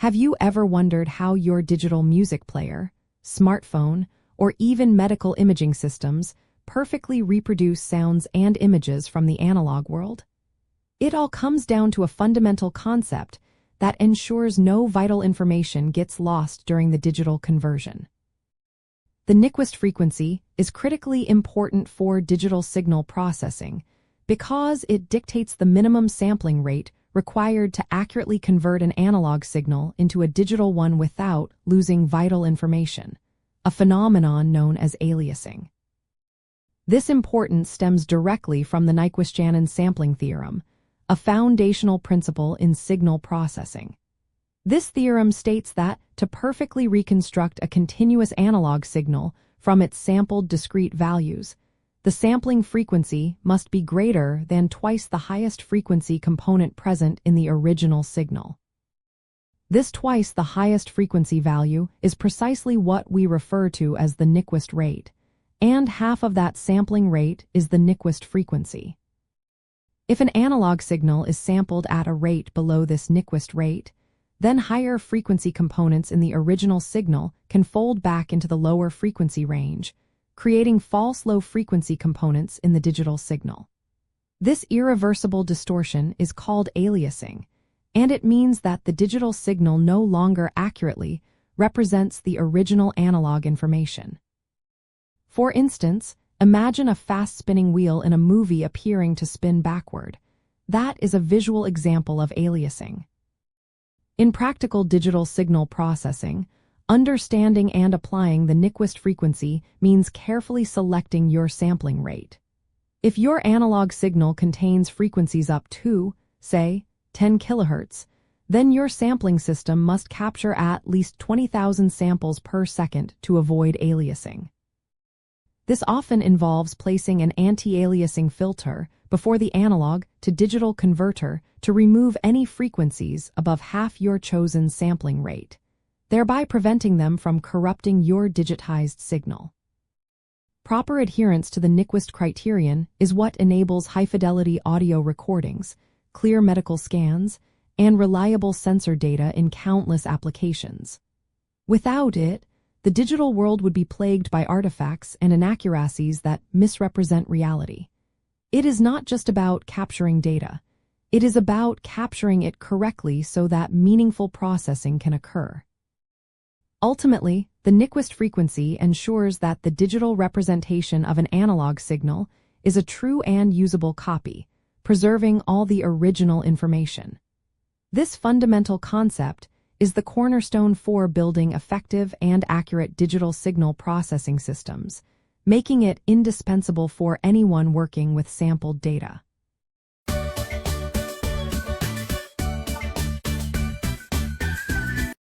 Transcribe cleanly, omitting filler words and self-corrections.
Have you ever wondered how your digital music player, smartphone, or even medical imaging systems perfectly reproduce sounds and images from the analog world? It all comes down to a fundamental concept that ensures no vital information gets lost during the digital conversion. The Nyquist frequency is critically important for digital signal processing because it dictates the minimum sampling rate required to accurately convert an analog signal into a digital one without losing vital information, a phenomenon known as aliasing. This importance stems directly from the Nyquist-Shannon sampling theorem, a foundational principle in signal processing. This theorem states that to perfectly reconstruct a continuous analog signal from its sampled discrete values, the sampling frequency must be greater than twice the highest frequency component present in the original signal. This twice the highest frequency value is precisely what we refer to as the Nyquist rate, and half of that sampling rate is the Nyquist frequency. If an analog signal is sampled at a rate below this Nyquist rate, then higher frequency components in the original signal can fold back into the lower frequency range, creating false low-frequency components in the digital signal. This irreversible distortion is called aliasing, and it means that the digital signal no longer accurately represents the original analog information. For instance, imagine a fast-spinning wheel in a movie appearing to spin backward. That is a visual example of aliasing. In practical digital signal processing, understanding and applying the Nyquist frequency means carefully selecting your sampling rate. If your analog signal contains frequencies up to, say, 10 kHz, then your sampling system must capture at least 20,000 samples per second to avoid aliasing. This often involves placing an anti-aliasing filter before the analog to digital converter to remove any frequencies above half your chosen sampling rate, thereby preventing them from corrupting your digitized signal. Proper adherence to the Nyquist criterion is what enables high-fidelity audio recordings, clear medical scans, and reliable sensor data in countless applications. Without it, the digital world would be plagued by artifacts and inaccuracies that misrepresent reality. It is not just about capturing data. It is about capturing it correctly so that meaningful processing can occur. Ultimately, the Nyquist frequency ensures that the digital representation of an analog signal is a true and usable copy, preserving all the original information. This fundamental concept is the cornerstone for building effective and accurate digital signal processing systems, making it indispensable for anyone working with sampled data.